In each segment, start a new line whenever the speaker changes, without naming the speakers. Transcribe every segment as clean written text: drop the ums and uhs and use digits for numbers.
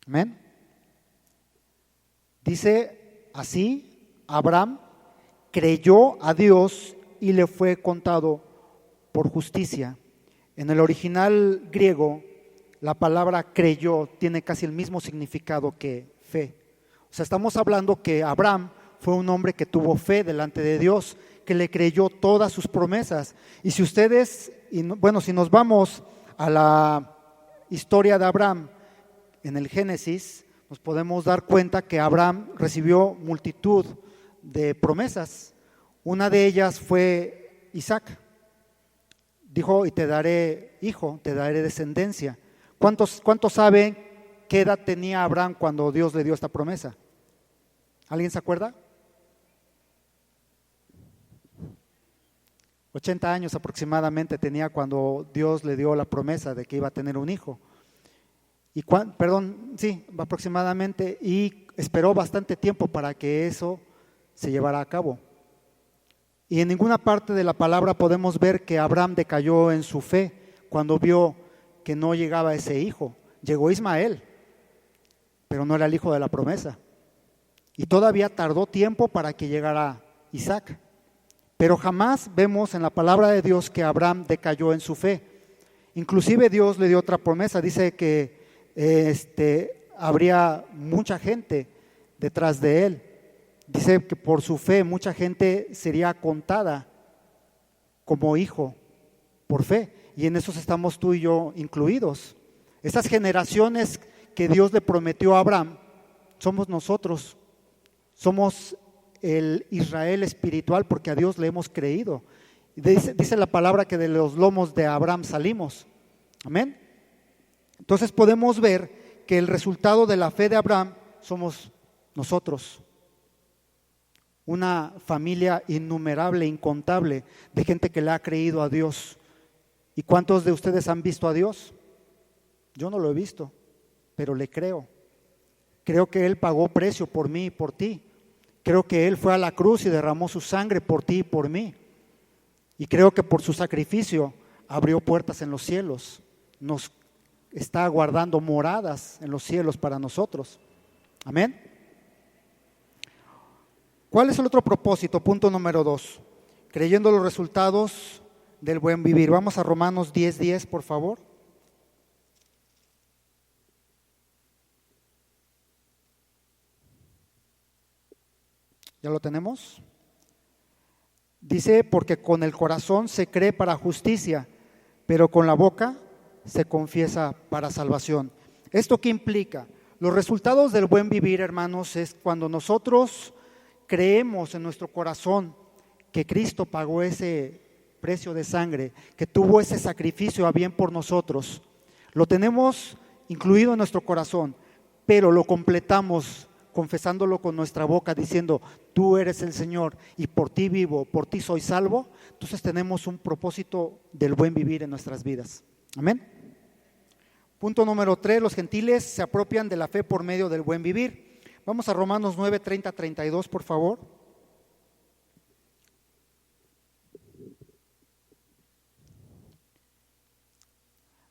Amén. Dice así: Abraham creyó a Dios y le fue contado por justicia. En el original griego, la palabra creyó tiene casi el mismo significado que fe. O sea, estamos hablando que Abraham fue un hombre que tuvo fe delante de Dios, que le creyó todas sus promesas. Y si ustedes, si nos vamos a la historia de Abraham en el Génesis, nos podemos dar cuenta que Abraham recibió multitud de promesas. Una de ellas fue Isaac. Dijo: y te daré hijo, te daré descendencia. ¿Cuántos saben qué edad tenía Abraham cuando Dios le dio esta promesa? ¿Alguien se acuerda? 80 años aproximadamente tenía cuando Dios le dio la promesa de que iba a tener un hijo. Aproximadamente, y esperó bastante tiempo para que eso se llevara a cabo. Y en ninguna parte de la palabra podemos ver que Abraham decayó en su fe cuando vio que no llegaba ese hijo. Llegó Ismael, pero no era el hijo de la promesa. Y todavía tardó tiempo para que llegara Isaac. Pero jamás vemos en la palabra de Dios que Abraham decayó en su fe. Inclusive Dios le dio otra promesa. Dice que habría mucha gente detrás de él. Dice que por su fe mucha gente sería contada como hijo por fe. Y en esos estamos tú y yo incluidos. Esas generaciones que Dios le prometió a Abraham somos nosotros. Somos el Israel espiritual porque a Dios le hemos creído. Dice la palabra que de los lomos de Abraham salimos. Amén. Entonces podemos ver que el resultado de la fe de Abraham somos nosotros. Una familia innumerable, incontable de gente que le ha creído a Dios. ¿Y cuántos de ustedes han visto a Dios? Yo no lo he visto, pero le creo. Creo que Él pagó precio por mí y por ti. Creo que Él fue a la cruz y derramó su sangre por ti y por mí. Y creo que por su sacrificio abrió puertas en los cielos. Nos está guardando moradas en los cielos para nosotros. Amén. ¿Cuál es el otro propósito? Punto número 2. Creyendo los resultados del buen vivir. Vamos a Romanos 10:10, por favor. ¿Ya lo tenemos? Dice: porque con el corazón se cree para justicia, pero con la boca se confiesa para salvación. ¿Esto qué implica? Los resultados del buen vivir, hermanos, es cuando nosotros creemos en nuestro corazón que Cristo pagó ese precio de sangre, que tuvo ese sacrificio a bien por nosotros. Lo tenemos incluido en nuestro corazón, pero lo completamos confesándolo con nuestra boca, diciendo: tú eres el Señor y por ti vivo, por ti soy salvo. Entonces tenemos un propósito del buen vivir en nuestras vidas. Amén. Punto número 3, los gentiles se apropian de la fe por medio del buen vivir. Vamos a Romanos 9:30-32, por favor.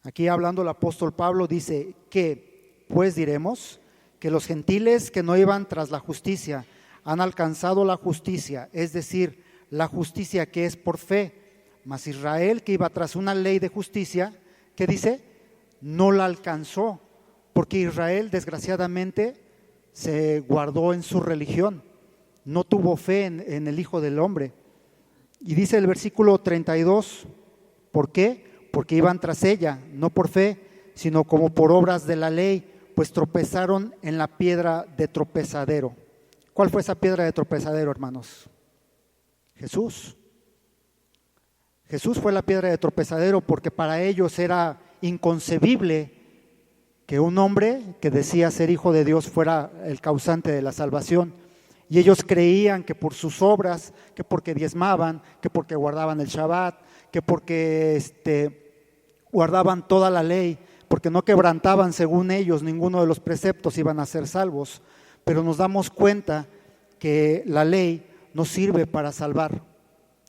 Aquí hablando el apóstol Pablo dice: ¿qué pues diremos? Que los gentiles que no iban tras la justicia han alcanzado la justicia, es decir, la justicia que es por fe. Mas Israel, que iba tras una ley de justicia, ¿qué dice? No la alcanzó, porque Israel desgraciadamente se guardó en su religión, no tuvo fe en el Hijo del Hombre. Y dice el versículo 32, ¿por qué? Porque iban tras ella, no por fe, sino como por obras de la ley, pues tropezaron en la piedra de tropezadero. ¿Cuál fue esa piedra de tropezadero, hermanos? Jesús. Jesús fue la piedra de tropezadero porque para ellos era inconcebible que un hombre que decía ser hijo de Dios fuera el causante de la salvación. Y ellos creían que por sus obras, que porque diezmaban, que porque guardaban el Shabbat, que porque guardaban toda la ley, porque no quebrantaban según ellos ninguno de los preceptos, iban a ser salvos. Pero nos damos cuenta que la ley no sirve para salvar.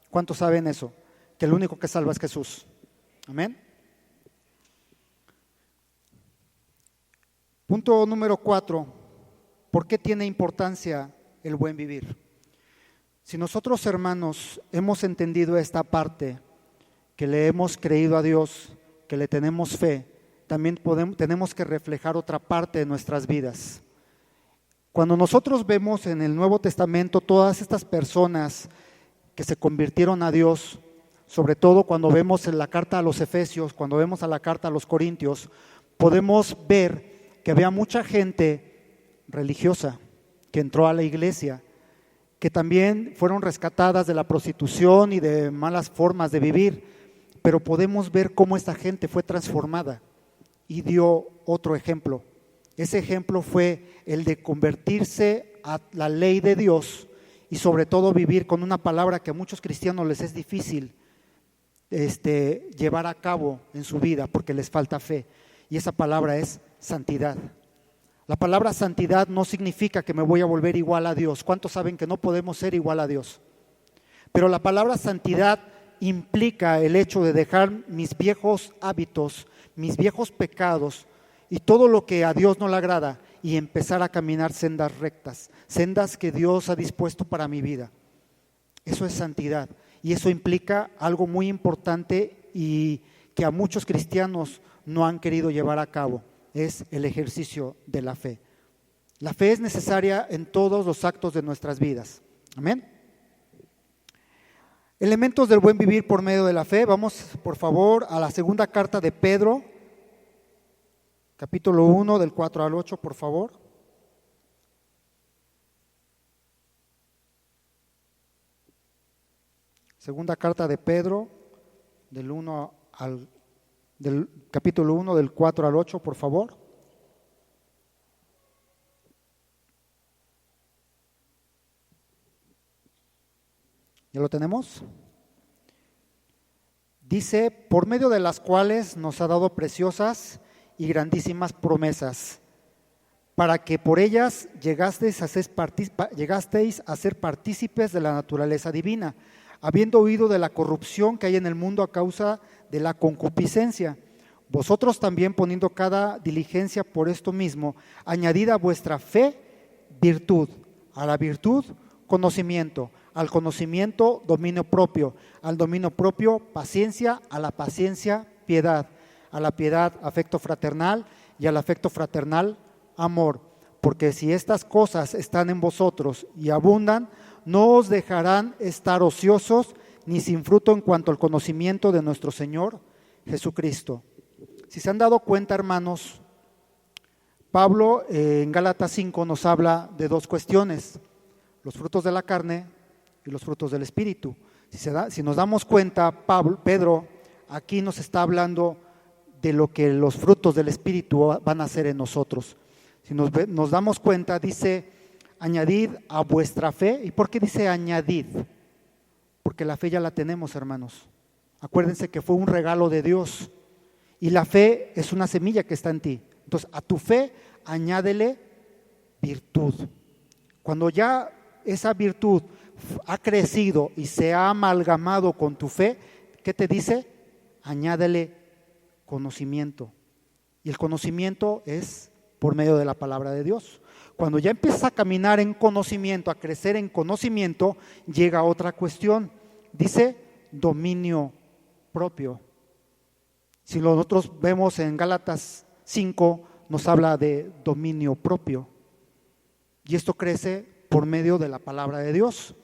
¿Cuántos saben eso? Que el único que salva es Jesús. Amén. Punto número 4, ¿por qué tiene importancia el buen vivir? Si nosotros, hermanos, hemos entendido esta parte, que le hemos creído a Dios, que le tenemos fe, también tenemos que reflejar otra parte de nuestras vidas. Cuando nosotros vemos en el Nuevo Testamento todas estas personas que se convirtieron a Dios, sobre todo cuando vemos en la carta a los Efesios, cuando vemos a la carta a los Corintios, podemos ver que había mucha gente religiosa que entró a la iglesia, que también fueron rescatadas de la prostitución y de malas formas de vivir, pero podemos ver cómo esta gente fue transformada y dio otro ejemplo. Ese ejemplo fue el de convertirse a la ley de Dios y sobre todo vivir con una palabra que a muchos cristianos les es difícil llevar a cabo en su vida porque les falta fe, y esa palabra es santidad. La palabra santidad no significa que me voy a volver igual a Dios. ¿Cuántos saben que no podemos ser igual a Dios? Pero la palabra santidad implica el hecho de dejar mis viejos hábitos, mis viejos pecados y todo lo que a Dios no le agrada y empezar a caminar sendas rectas, sendas que Dios ha dispuesto para mi vida. Eso es santidad, y eso implica algo muy importante y que a muchos cristianos no han querido llevar a cabo, es el ejercicio de la fe. La fe es necesaria en todos los actos de nuestras vidas. Amén. Elementos del buen vivir por medio de la fe. Vamos, por favor, a la segunda carta de Pedro, capítulo 1, del 4 al 8, por favor. Segunda carta de Pedro, del capítulo 1, del 4 al 8, por favor. ¿Ya lo tenemos? Dice, por medio de las cuales nos ha dado preciosas y grandísimas promesas, para que por ellas llegasteis a ser partícipes de la naturaleza divina, habiendo oído de la corrupción que hay en el mundo a causa de la concupiscencia. Vosotros también, poniendo cada diligencia por esto mismo, añadid a vuestra fe virtud, a la virtud conocimiento, al conocimiento dominio propio, al dominio propio paciencia, a la paciencia piedad, a la piedad afecto fraternal y al afecto fraternal amor. Porque si estas cosas están en vosotros y abundan, no os dejarán estar ociosos ni sin fruto en cuanto al conocimiento de nuestro Señor Jesucristo. Si se han dado cuenta, hermanos, Pablo en Gálatas 5 nos habla de dos cuestiones: los frutos de la carne y los frutos del Espíritu. Si nos damos cuenta, Pedro aquí nos está hablando de lo que los frutos del Espíritu van a hacer en nosotros. Si nos damos cuenta, dice, añadid a vuestra fe. ¿Y por qué dice añadid? Porque la fe ya la tenemos, hermanos. Acuérdense que fue un regalo de Dios y la fe es una semilla que está en ti. Entonces, a tu fe añádele virtud. Cuando ya esa virtud ha crecido y se ha amalgamado con tu fe, ¿qué te dice? Añádele conocimiento. Y el conocimiento es por medio de la palabra de Dios. Cuando ya empiezas a caminar en conocimiento, a crecer en conocimiento, llega otra cuestión. Dice dominio propio. Si nosotros vemos en Gálatas 5, nos habla de dominio propio. Y esto crece por medio de la palabra de Dios.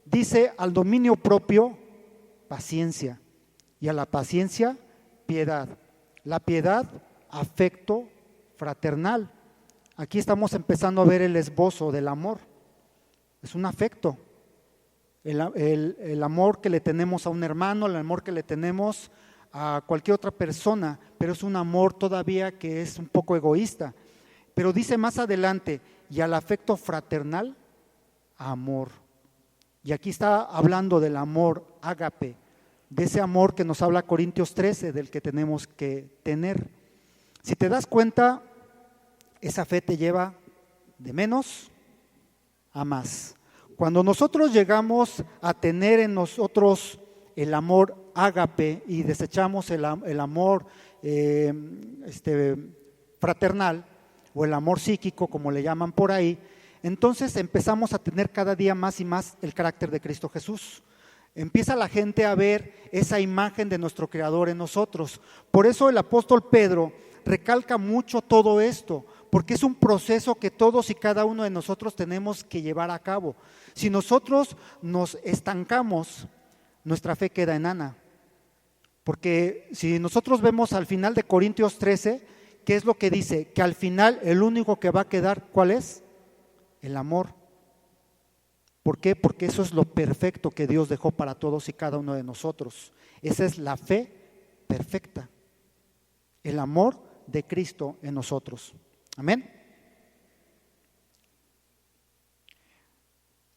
Dice al dominio propio, paciencia. Y a la paciencia, piedad. La piedad, afecto fraternal. Aquí estamos empezando a ver el esbozo del amor. Es un afecto. El amor que le tenemos a un hermano, el amor que le tenemos a cualquier otra persona, pero es un amor todavía que es un poco egoísta. Pero dice más adelante, y al afecto fraternal, amor. Y aquí está hablando del amor ágape, de ese amor que nos habla Corintios 13, del que tenemos que tener. Si te das cuenta, esa fe te lleva de menos a más. Cuando nosotros llegamos a tener en nosotros el amor ágape y desechamos el amor fraternal, o el amor psíquico, como le llaman por ahí, entonces empezamos a tener cada día más y más el carácter de Cristo Jesús. Empieza la gente a ver esa imagen de nuestro Creador en nosotros. Por eso el apóstol Pedro recalca mucho todo esto, porque es un proceso que todos y cada uno de nosotros tenemos que llevar a cabo. Si nosotros nos estancamos, nuestra fe queda enana. Porque si nosotros vemos al final de Corintios 13, ¿qué es lo que dice? Que al final el único que va a quedar, ¿cuál es? El amor. ¿Por qué? Porque eso es lo perfecto que Dios dejó para todos y cada uno de nosotros. Esa es la fe perfecta. El amor de Cristo en nosotros. Amén.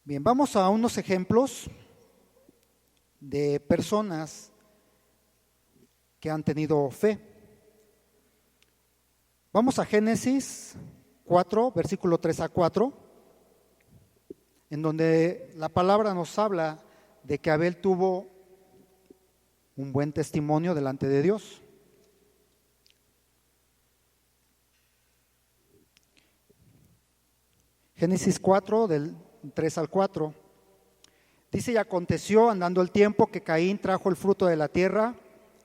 Bien, vamos a unos ejemplos de personas que han tenido fe. Vamos a Génesis 4, versículo 3 a 4, en donde la palabra nos habla de que Abel tuvo un buen testimonio delante de Dios. Génesis 4, del 3 al 4, dice: y aconteció andando el tiempo que Caín trajo el fruto de la tierra,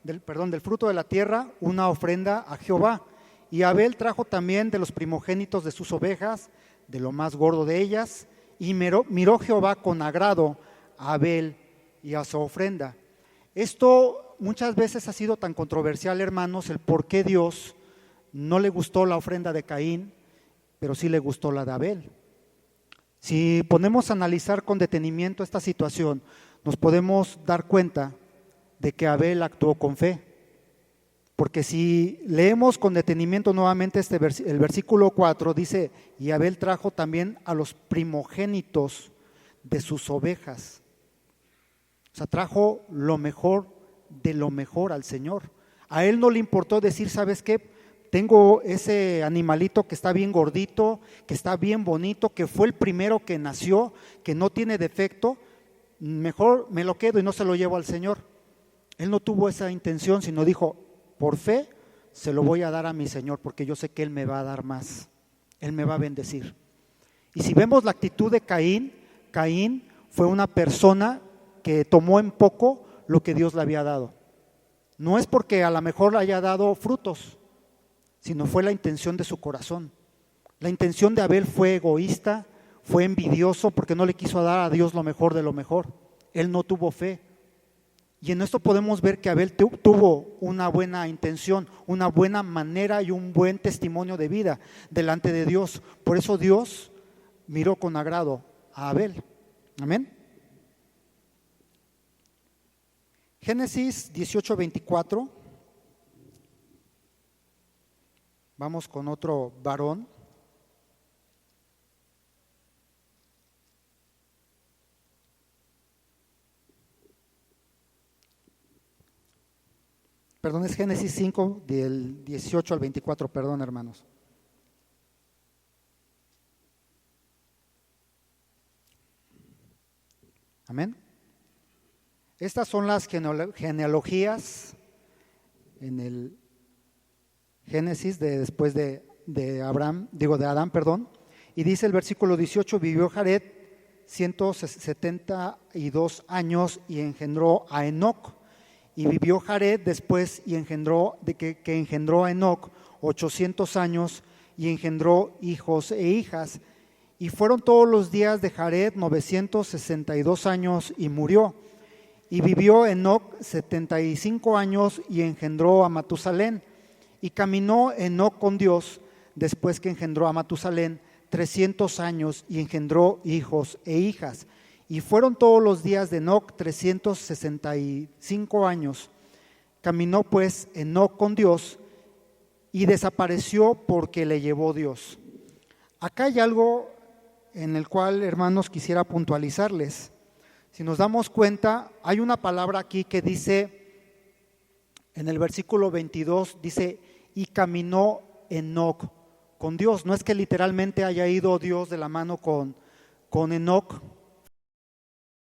del fruto de la tierra, una ofrenda a Jehová. Y Abel trajo también de los primogénitos de sus ovejas, de lo más gordo de ellas, y miró Jehová con agrado a Abel y a su ofrenda. Esto muchas veces ha sido tan controversial, hermanos, el por qué Dios no le gustó la ofrenda de Caín, pero sí le gustó la de Abel. Si ponemos a analizar con detenimiento esta situación, nos podemos dar cuenta de que Abel actuó con fe. Porque si leemos con detenimiento nuevamente el versículo 4, dice: y Abel trajo también a los primogénitos de sus ovejas. O sea, trajo lo mejor de lo mejor al Señor. A él no le importó decir: ¿sabes qué? Tengo ese animalito que está bien gordito, que está bien bonito, que fue el primero que nació, que no tiene defecto, mejor me lo quedo y no se lo llevo al Señor. Él no tuvo esa intención, sino dijo: por fe se lo voy a dar a mi Señor, porque yo sé que Él me va a dar más, Él me va a bendecir. Y si vemos la actitud de Caín, Caín fue una persona que tomó en poco lo que Dios le había dado. No es porque a lo mejor le haya dado frutos, sino fue la intención de su corazón. La intención de Abel fue egoísta, fue envidioso, porque no le quiso dar a Dios lo mejor de lo mejor. Él no tuvo fe. Y en esto podemos ver que Abel tuvo una buena intención, una buena manera y un buen testimonio de vida delante de Dios. Por eso Dios miró con agrado a Abel. Amén. Génesis 18:24. Vamos con otro varón. Perdón, es Génesis 5, del 18 al 24, perdón, hermanos. Amén. Estas son las genealogías en el Génesis después de Adán, perdón. Y dice el versículo 18: vivió Jared 172 años y engendró a Enoc. Y vivió Jared después y engendró que engendró a Enoc 800 años y engendró hijos e hijas. Y fueron todos los días de Jared 962 años y murió. Y vivió Enoc 75 años y engendró a Matusalén. Y caminó Enoc con Dios después que engendró a Matusalén 300 años y engendró hijos e hijas. Y fueron todos los días de Enoc 365 años. Caminó pues Enoc con Dios y desapareció porque le llevó Dios. Acá hay algo en el cual, hermanos, quisiera puntualizarles. Si nos damos cuenta, hay una palabra aquí que dice, en el versículo 22, dice: y caminó Enoc con Dios. No es que literalmente haya ido Dios de la mano con Enoc,